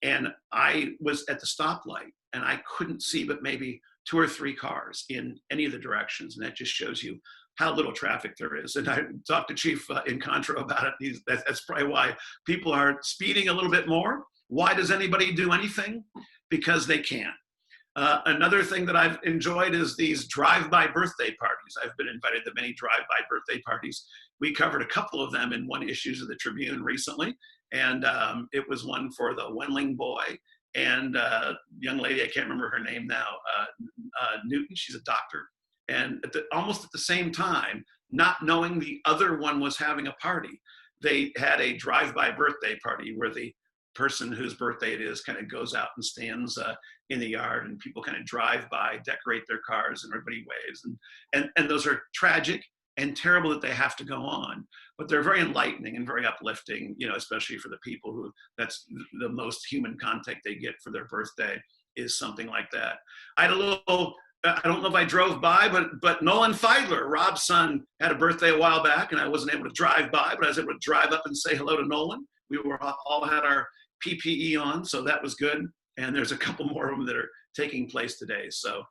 And I was at the stoplight and I couldn't see but maybe 2 or 3 cars in any of the directions. And that just shows you how little traffic there is. And I talked to Chief Incontro about it. That's probably why people are speeding a little bit more. Why does anybody do anything? Because they can. Another thing that I've enjoyed is these drive-by birthday parties. I've been invited to many drive-by birthday parties. We covered a couple of them in one issue of the Tribune recently. And it was one for the Wendling boy and young lady, I can't remember her name now, Newton, she's a doctor. And almost at the same time, not knowing the other one was having a party, they had a drive-by birthday party where the person whose birthday it is kind of goes out and stands in the yard and people kind of drive by, decorate their cars, and everybody waves. And those are tragic and terrible that they have to go on, but they're very enlightening and very uplifting, especially for the people who that's the most human contact they get for their birthday is something like that. I had a little I don't know if I drove by, but Nolan Feidler, Rob's son, had a birthday a while back, and I wasn't able to drive by, but I was able to drive up and say hello to Nolan. We were all had our PPE on, so that was good. And there's a couple more of them that are taking place today. So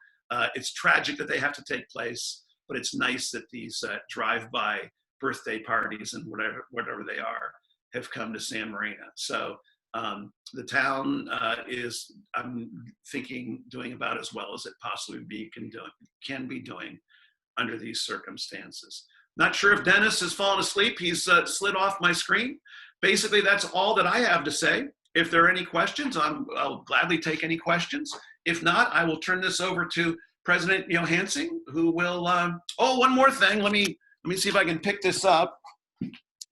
it's tragic that they have to take place, but it's nice that these drive-by birthday parties and whatever they are have come to San Marino. So the town is, I'm thinking, doing about as well as it possibly can be doing under these circumstances. Not sure if Dennis has fallen asleep. He's slid off my screen. Basically, that's all that I have to say. If there are any questions, I'll gladly take any questions. If not, I will turn this over to President Johansing, who will. Oh, one more thing. Let me see if I can pick this up.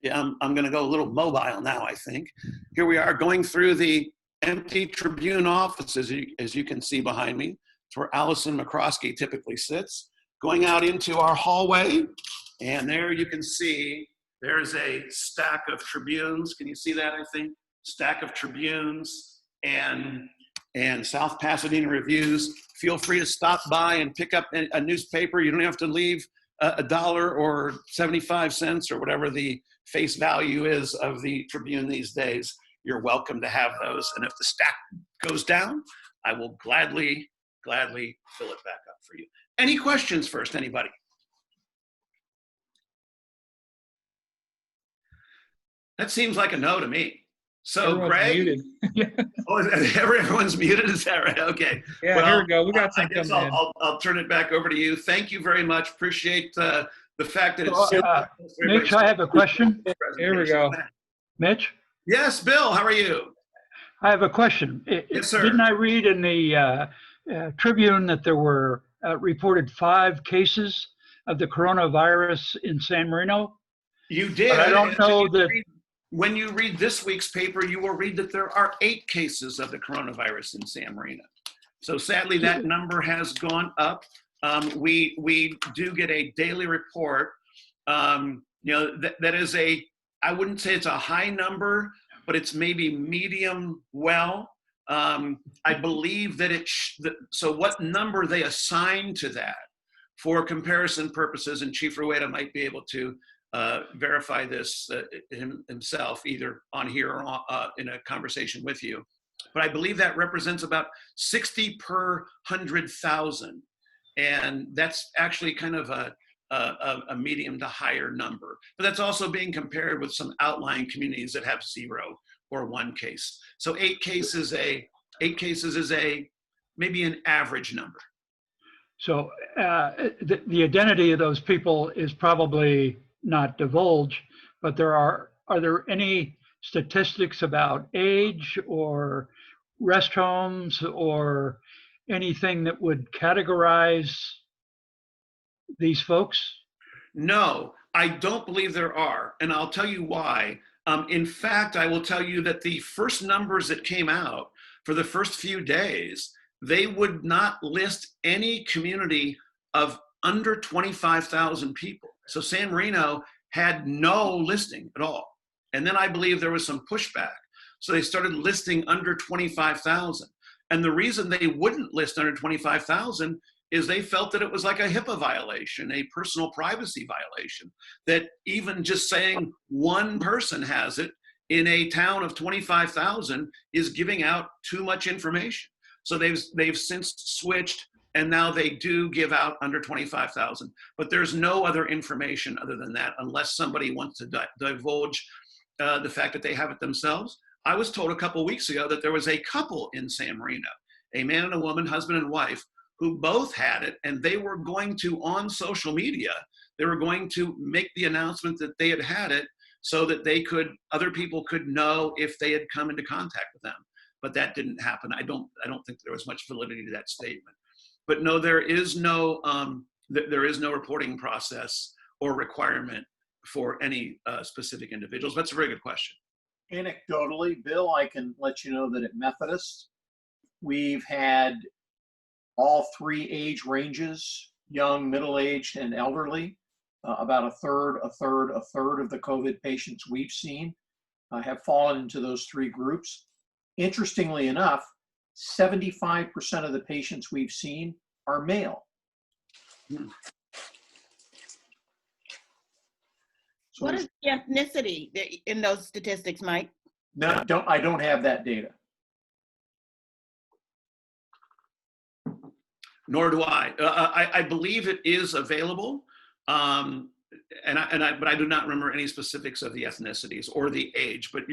Yeah, I'm going to go a little mobile now, I think. Here we are going through the empty Tribune offices, as you can see behind me. It's where Allison McCroskey typically sits. Going out into our hallway, and there you can see there's a stack of Tribunes. Can you see that, I think? Stack of Tribunes and South Pasadena Reviews. Feel free to stop by and pick up a newspaper. You don't have to leave $1 or 75 cents or whatever the face value is of the Tribune these days. You're welcome to have those. And if the stack goes down, I will gladly fill it back up for you. Any questions first, anybody? That seems like a no to me. So Everyone's Greg, muted. oh, everyone's muted. Is that right? Okay. Yeah, here we go. We got some I guess coming in. I'll turn it back over to you. Thank you very much. Appreciate the fact that it's. Mitch, I have a question. Here we go. Mitch? Yes, Bill. How are you? I have a question. Yes, sir. Didn't I read in the Tribune that there were reported 5 cases of the coronavirus in San Marino? You did. But I don't know that. When you read this week's paper, you will read that there are 8 cases of the coronavirus in San Marino. So sadly, that number has gone up. We do get a daily report. That is I wouldn't say it's a high number, but it's maybe medium well. I believe that so what number they assign to that for comparison purposes, and Chief Rueda might be able to verify this himself, either on here or in a conversation with you. But I believe that represents about 60 per 100,000. And that's actually kind of a medium to higher number. But that's also being compared with some outlying communities that have 0 or 1 case. So 8 cases is maybe an average number. So the identity of those people is probably not divulged, but are there any statistics about age or rest homes or anything that would categorize these folks? No, I don't believe there are, and I'll tell you why. In fact, I will tell you that the first numbers that came out for the first few days, they would not list any community of under 25,000 people. So San Marino had no listing at all. And then I believe there was some pushback. So they started listing under 25,000. And the reason they wouldn't list under 25,000 is they felt that it was like a HIPAA violation, a personal privacy violation, that even just saying one person has it in a town of 25,000 is giving out too much information. So they've since switched, and now they do give out under 25,000, but there's no other information other than that unless somebody wants to divulge the fact that they have it themselves. I was told a couple weeks ago that there was a couple in San Marino, a man and a woman, husband and wife, who both had it, and they were going to, on social media, they were going to make the announcement that they had it so that other people could know if they had come into contact with them. But that didn't happen. I don't think there was much validity to that statement. But no, there is no reporting process or requirement for any specific individuals. That's a very good question. Anecdotally, Bill, I can let you know that at Methodist, we've had all 3 age ranges, young, middle-aged, and elderly. About a third of the COVID patients we've seen have fallen into those 3 groups. Interestingly enough, 75% of the patients we've seen are male. So What is the ethnicity in those statistics, Mike? no, I don't have that data. Nor do I. I believe it is available, but I do not remember any specifics of the ethnicities or the age. But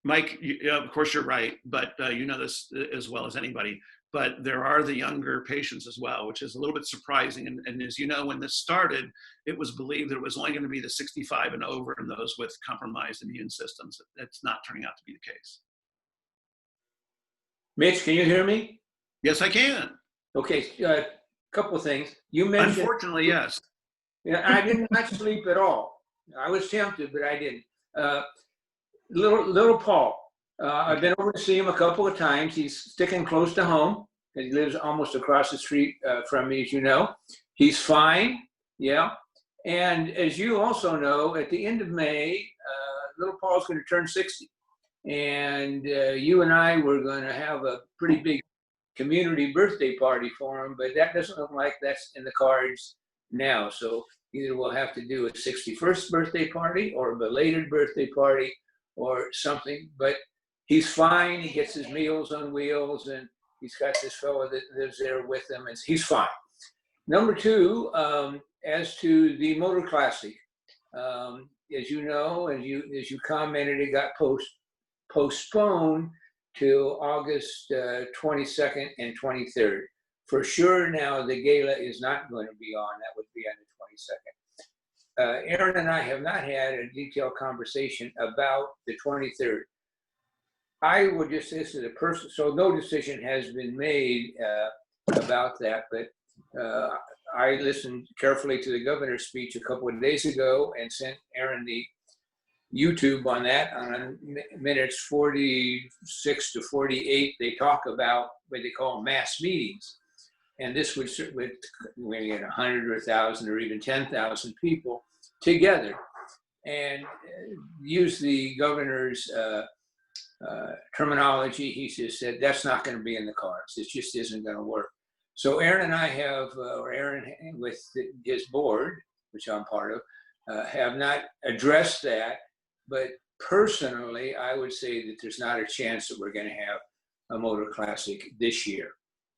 Mike, of course you're right. But you know this as well as anybody. But there are the younger patients as well, which is a little bit surprising. And as you know, when this started, it was believed that it was only going to be the 65 and over and those with compromised immune systems. That's not turning out to be the case. Mitch, can you hear me? Yes, I can. Okay, couple of things. You mentioned. Unfortunately, yes. Yeah, I did not sleep at all. I was tempted, but I didn't. Little Paul. I've been over to see him a couple of times. He's sticking close to home. He lives almost across the street from me, as you know. He's fine, yeah. And as you also know, at the end of May, little Paul's going to turn 60. And you and I were going to have a pretty big community birthday party for him, but that doesn't look like that's in the cards now. So either we'll have to do a 61st birthday party or a belated birthday party or something. But he's fine. He gets his Meals on Wheels, and he's got this fellow that lives there with him, and he's fine. Number two, as to the Motor Classic, as you know, as you commented, it got postponed till August 22nd and 23rd. For sure now, the gala is not going to be on. That would be on the 22nd. Aaron and I have not had a detailed conversation about the 23rd. I would just say this as a person, so no decision has been made about that, but I listened carefully to the governor's speech a couple of days ago and sent Aaron the YouTube on that. On minutes 46 to 48, they talk about what they call mass meetings. And this would maybe get 100 or 1,000 or even 10,000 people together, and use the governor's terminology. He just said, that's not going to be in the cards. It just isn't going to work. So Aaron and I have, or Aaron with his board, which I'm part of, have not addressed that. But personally, I would say that there's not a chance that we're going to have a Motor Classic this year.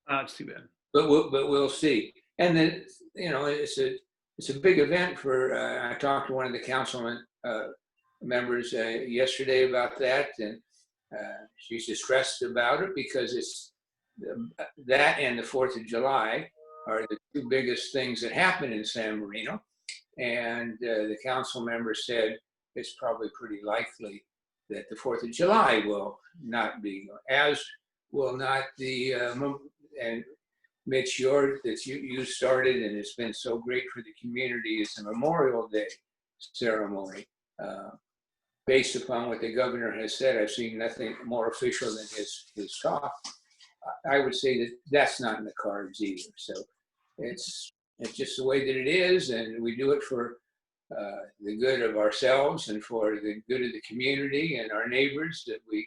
That's too bad. But we'll see. And then, you know, it's a big event for. I talked to one of the councilman members yesterday about that, and she's distressed about it because it's that and the 4th of July are the two biggest things that happen in San Marino. And the council member said it's probably pretty likely that the 4th of July will not be, as will not the, and Mitch, you started, and it's been so great for the community, is the Memorial Day ceremony. Based upon what the governor has said, I've seen nothing more official than his talk. I would say that that's not in the cards either. So it's just the way that it is, and we do it for the good of ourselves and for the good of the community and our neighbors, that we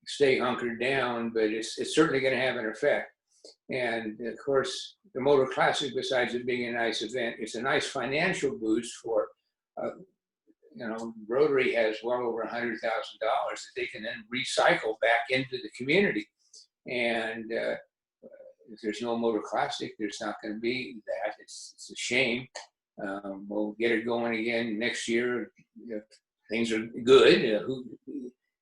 stay hunkered down, but it's certainly going to have an effect. And of course, the Motor Classic, besides it being a nice event, it's a nice financial boost for, you know, Rotary has well over $100,000 that they can then recycle back into the community. And if there's no Motor Classic, there's not going to be that. It's a shame. We'll get it going again next year if things are good.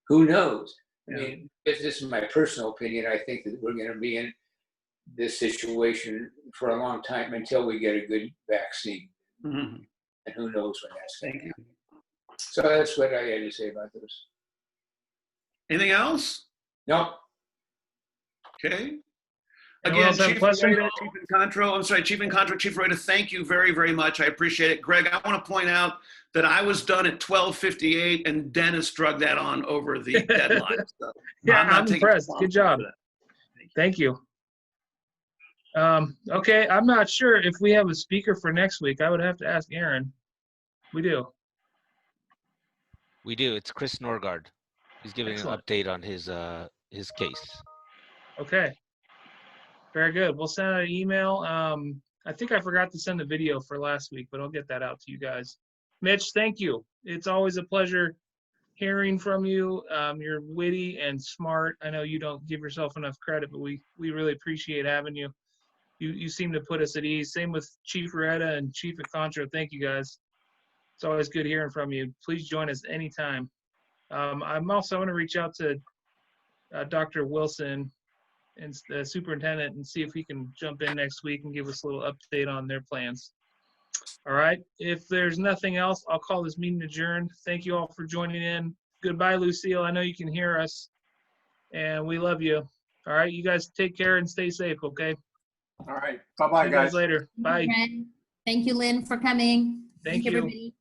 Who knows? I mean, this is my personal opinion. I think that we're going to be in this situation for a long time until we get a good vaccine. Mm-hmm. And who knows when that's going to happen. So that's what I had to say about this. Anything else? No. Okay. Anyone Again, else have a Chief question? Chief Reuter, thank you very, very much. I appreciate it. Greg, I want to point out that I was done at 12:58 and Dennis drug that on over the deadline. So Yeah, not I'm taking impressed. long Good job. for that. Thank you. Okay, I'm not sure if we have a speaker for next week. I would have to ask Aaron. We do. We do. It's Chris Norgard. He's giving Excellent. an update on his case. Okay. Very good. We'll send out an email. I think I forgot to send the video for last week, but I'll get that out to you guys. Mitch, thank you. It's always a pleasure hearing from you. You're witty and smart. I know you don't give yourself enough credit, but we really appreciate having you. You seem to put us at ease. Same with Chief Retta and Chief Acontra. Thank you, guys. It's always good hearing from you. Please join us anytime. I'm also going to reach out to Dr. Wilson and the superintendent and see if he can jump in next week and give us a little update on their plans. All right. If there's nothing else, I'll call this meeting adjourned. Thank you all for joining in. Goodbye, Lucille. I know you can hear us, and we love you. All right. You guys take care and stay safe, okay? All right. Bye-bye, See you guys guys. later. Bye. Thank you, Lynn, for coming. Thank you. Everybody.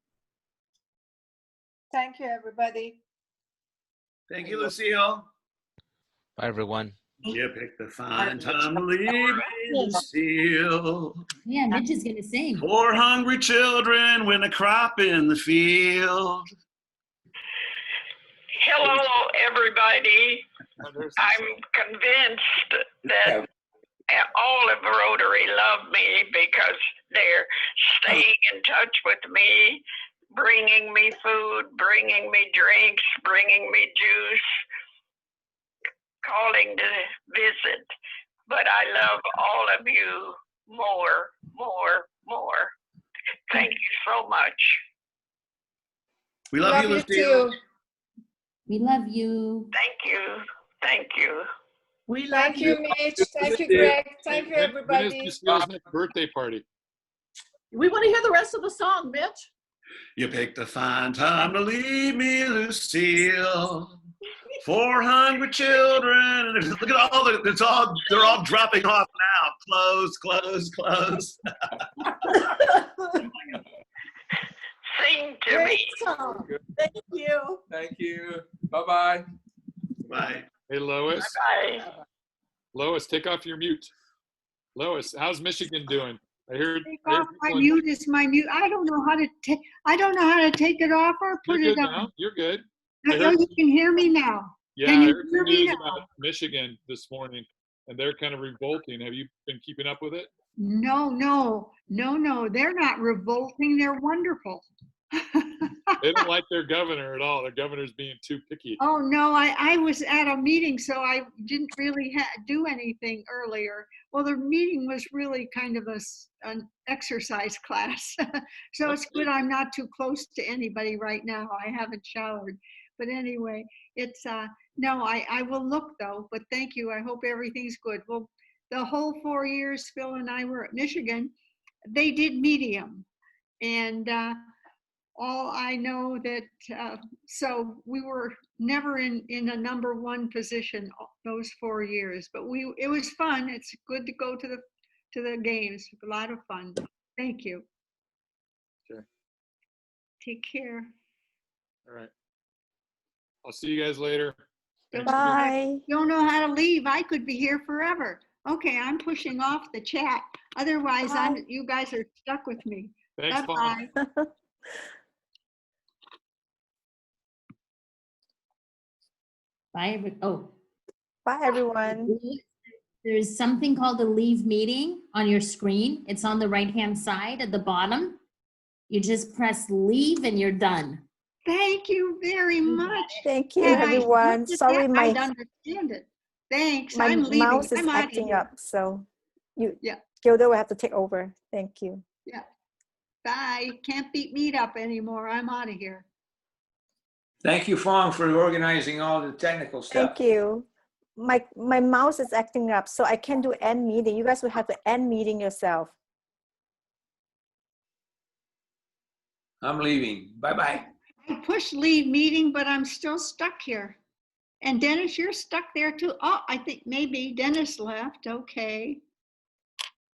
Thank you, everybody. Thank you, Lucille. Bye, everyone. You picked the fine time to leave me, Lucille. Yeah, Mitch is gonna sing. Poor hungry children when a crop in the field. Hello, everybody. I'm convinced that all of Rotary love me because they're staying in touch with me, bringing me food, bringing me drinks, bringing me juice, calling to visit. But I love all of you more. Thank you so much. We love you, Lucille. We love you. Thank you. We love Thank you, Mitch. Thank you, Greg. Thank you, everybody. When is Lucille's next birthday party? We want to hear the rest of the song, Mitch. You picked a fine time to leave me, Lucille. 400 children. Look at all they're all dropping off now. Close. Sing to Great me. song. Thank you. Thank you. Bye-bye. Bye. Hey, Lois. Bye. Lois, take off your mute. Lois, how's Michigan doing? I heard. Take off my mute is my mute. I don't know how to take. I don't know how to take it off or put You're it good on. now. You're good. Oh, you can hear me now. Yeah, Can I you heard hear some me news now? about Michigan this morning, and they're kind of revolting. Have you been keeping up with it? No. They're not revolting. They're wonderful. They don't like their governor at all. Their governor's being too picky. Oh, no, I was at a meeting, so I didn't really do anything earlier. Well, the meeting was really kind of an exercise class. So it's good I'm not too close to anybody right now. I haven't showered. But anyway, it's, no, I will look though, but thank you. I hope everything's good. Well, the whole 4 years Phil and I were at Michigan, they did medium. And all I know that, so we were never in a number one position those 4 years, but it was fun. It's good to go to the games. A lot of fun. Thank you. Sure. Take care. All right. I'll see you guys later. Bye. Don't know how to leave. I could be here forever. Okay, I'm pushing off the chat. Otherwise, you guys are stuck with me. Thanks, Bye-bye. Bye. Bye, everyone. There's something called a leave meeting on your screen. It's on the right-hand side at the bottom. You just press leave and you're done. Thank you very much. Thank you, And everyone. Sorry, I my understand it. Thanks. my I'm leaving. mouse is I'm outta acting here. up, so Yeah. Gilda will have to take over. Thank you. Yeah. Bye. Can't beat meet up anymore. I'm out of here. Thank you, Fong, for organizing all the technical stuff. Thank you. My mouse is acting up, so I can't do end meeting. You guys will have to end meeting yourself. I'm leaving. Bye-bye. I pushed leave meeting, but I'm still stuck here. And Dennis, you're stuck there too. Oh, I think maybe Dennis left. Okay.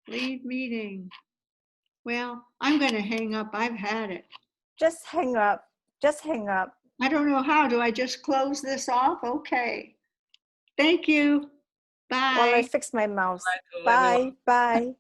Leave meeting. Well, I'm going to hang up. I've had it. Just hang up. Just hang up. I don't know how. Do I just close this off? Okay. Thank you. Bye. While I fix my mouse. Bye. Bye.